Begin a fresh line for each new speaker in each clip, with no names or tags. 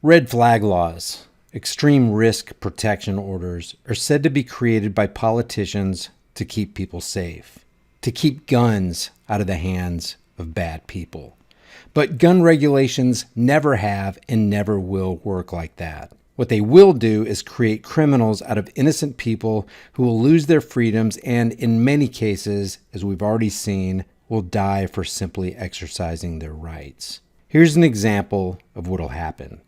Red flag laws, extreme risk protection orders, are said to be created by politicians to keep people safe, to keep guns out of the hands of bad people. But gun regulations never have and never will work like that. What they will do is create criminals out of innocent people who will lose their freedoms and, in many cases, as we've already seen, will die for simply exercising their rights. Here's an example of what'll happen.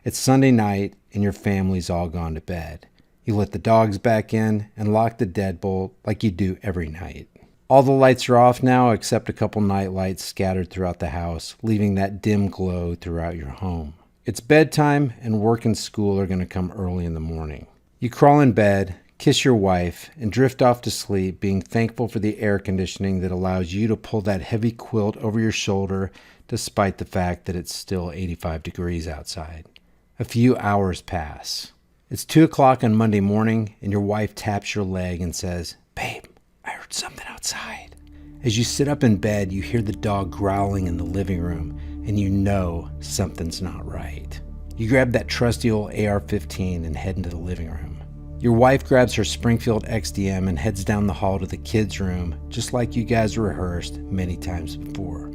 It's Sunday night and your family's all gone to bed. You let the dogs back in and lock the deadbolt like you do every night. All the lights are off now except a couple night lights scattered throughout the house, leaving that dim glow throughout your home. It's bedtime and work and school are going to come early in the morning. You crawl in bed, kiss your wife, and drift off to sleep, being thankful for the air conditioning that allows you to pull that heavy quilt over your shoulder despite the fact that it's still 85 degrees outside. A few hours pass. It's 2 o'clock on Monday morning and your wife taps your leg and says, "Babe, I heard something outside." As you sit up in bed, you hear the dog growling in the living room and you know something's not right. You grab that trusty old AR-15 and head into the living room. Your wife grabs her Springfield XDM and heads down the hall to the kids' room, just like you guys rehearsed many times before.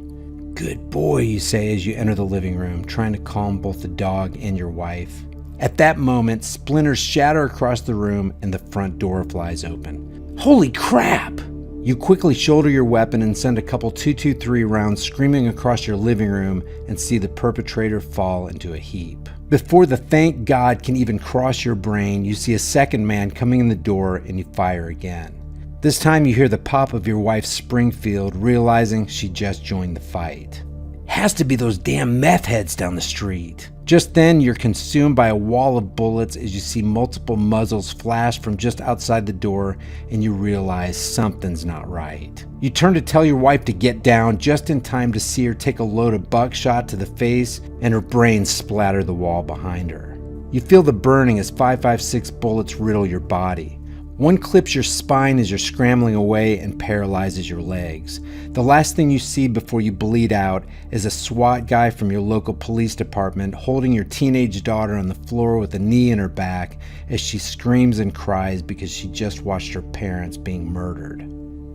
"Good boy," you say as you enter the living room, trying to calm both the dog and your wife. At that moment, splinters shatter across the room and the front door flies open. Holy crap! You quickly shoulder your weapon and send a couple .223 rounds screaming across your living room and see the perpetrator fall into a heap. Before the "thank God" can even cross your brain, you see a second man coming in the door and you fire again. This time you hear the pop of your wife's Springfield, realizing she just joined the fight. Has to be those damn meth heads down the street. Just then, you're consumed by a wall of bullets as you see multiple muzzles flash from just outside the door and you realize something's not right. You turn to tell your wife to get down just in time to see her take a load of buckshot to the face and her brains splatter the wall behind her. You feel the burning as 5.56 bullets riddle your body. One clips your spine as you're scrambling away and paralyzes your legs. The last thing you see before you bleed out is a SWAT guy from your local police department holding your teenage daughter on the floor with a knee in her back as she screams and cries because she just watched her parents being murdered.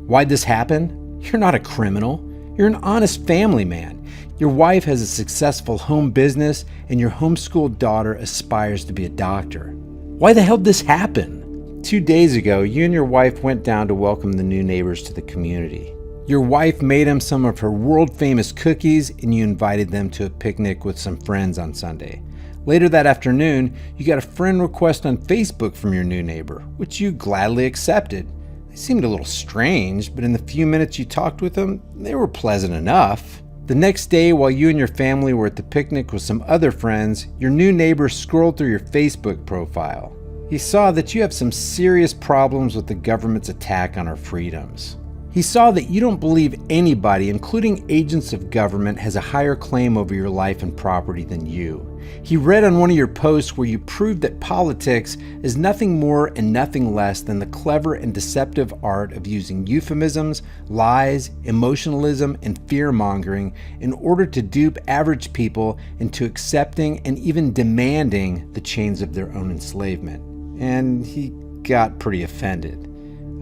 Why'd this happen? You're not a criminal. You're an honest family man. Your wife has a successful home business and your homeschooled daughter aspires to be a doctor. Why the hell did this happen? 2 days ago, you and your wife went down to welcome the new neighbors to the community. Your wife made them some of her world-famous cookies and you invited them to a picnic with some friends on Sunday. Later that afternoon, you got a friend request on Facebook from your new neighbor, which you gladly accepted. They seemed a little strange, but in the few minutes you talked with them, they were pleasant enough. The next day, while you and your family were at the picnic with some other friends, your new neighbor scrolled through your Facebook profile. He saw that you have some serious problems with the government's attack on our freedoms. He saw that you don't believe anybody, including agents of government, has a higher claim over your life and property than you. He read on one of your posts where you proved that politics is nothing more and nothing less than the clever and deceptive art of using euphemisms, lies, emotionalism, and fear-mongering in order to dupe average people into accepting and even demanding the chains of their own enslavement. And he got pretty offended.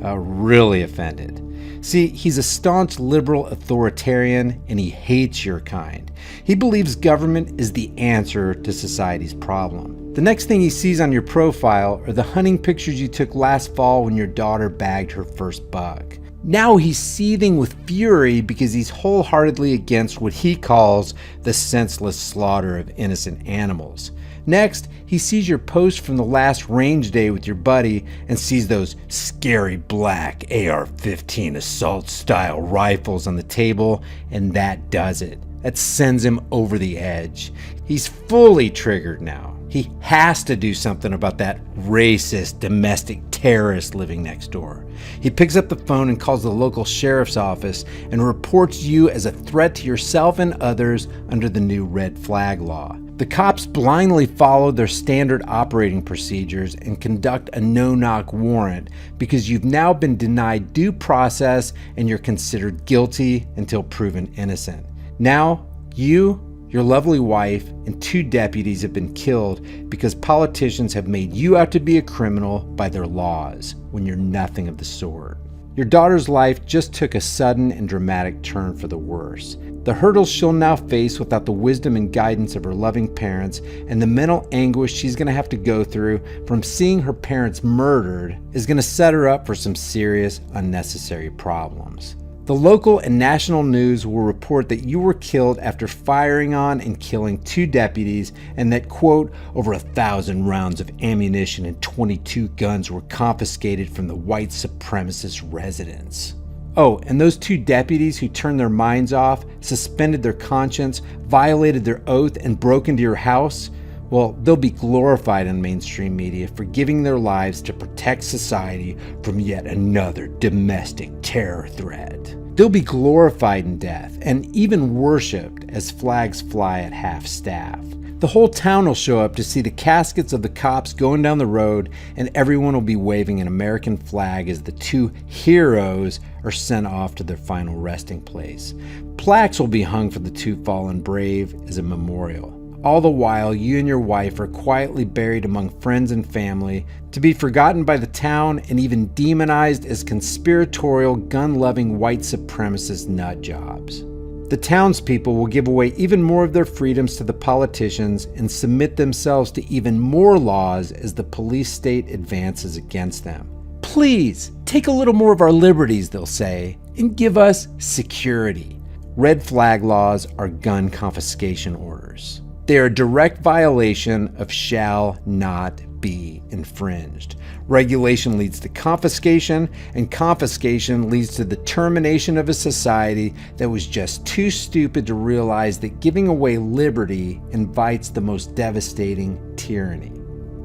Really offended. See, he's a staunch liberal authoritarian and he hates your kind. He believes government is the answer to society's problem. The next thing he sees on your profile are the hunting pictures you took last fall when your daughter bagged her first buck. Now he's seething with fury because he's wholeheartedly against what he calls the senseless slaughter of innocent animals. Next, he sees your post from the last range day with your buddy and sees those scary black AR-15 assault-style rifles on the table, and that does it. That sends him over the edge. He's fully triggered now. He has to do something about that racist domestic terrorist living next door. He picks up the phone and calls the local sheriff's office and reports you as a threat to yourself and others under the new red flag law. The cops blindly follow their standard operating procedures and conduct a no-knock warrant because you've now been denied due process and you're considered guilty until proven innocent. Now, you Your lovely wife and 2 deputies have been killed because politicians have made you out to be a criminal by their laws when you're nothing of the sort. Your daughter's life just took a sudden and dramatic turn for the worse. The hurdles she'll now face without the wisdom and guidance of her loving parents, and the mental anguish she's going to have to go through from seeing her parents murdered, is going to set her up for some serious, unnecessary problems. The local and national news will report that you were killed after firing on and killing 2 deputies, and that, quote, over 1,000 rounds of ammunition and 22 guns were confiscated from the white supremacist residence. Oh, and those 2 deputies who turned their minds off, suspended their conscience, violated their oath, and broke into your house, well, they'll be glorified in mainstream media for giving their lives to protect society from yet another domestic terror threat. They'll be glorified in death and even worshipped as flags fly at half-staff. The whole town will show up to see the caskets of the cops going down the road, and everyone will be waving an American flag as the 2 heroes are sent off to their final resting place. Plaques will be hung for the 2 fallen brave as a memorial. All the while, you and your wife are quietly buried among friends and family, to be forgotten by the town and even demonized as conspiratorial, gun-loving white supremacist nut jobs. The townspeople will give away even more of their freedoms to the politicians and submit themselves to even more laws as the police state advances against them. Please, take a little more of our liberties, they'll say, and give us security. Red flag laws are gun confiscation orders. They are a direct violation of shall not be infringed. Regulation leads to confiscation, and confiscation leads to the termination of a society that was just too stupid to realize that giving away liberty invites the most devastating tyranny.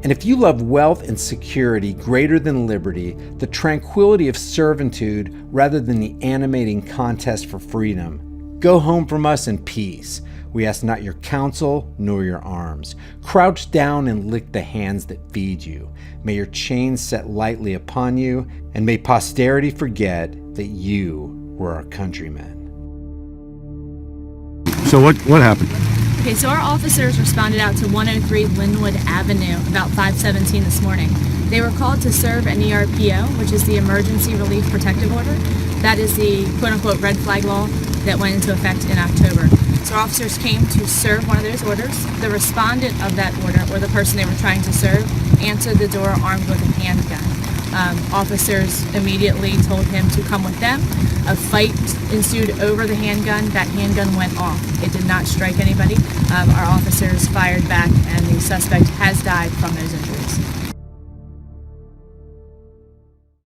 And if you love wealth and security greater than liberty, the tranquility of servitude rather than the animating contest for freedom, go home from us in peace. We ask not your counsel nor your arms. Crouch down and lick the hands that feed you. May your chains set lightly upon you, and may posterity forget that you were our countrymen.
So what happened?
Okay, so our officers responded out to 103 Linwood Avenue about 5:17 this morning. They were called to serve an ERPO, which is the Emergency Relief Protective Order. That is the quote-unquote red flag law that went into effect in October. So officers came to serve one of those orders. The respondent of that order, or the person they were trying to serve, answered the door armed with a handgun. Officers immediately told him to come with them. A fight ensued over the handgun. That handgun went off. It did not strike anybody. Our officers fired back, and the suspect has died from those injuries.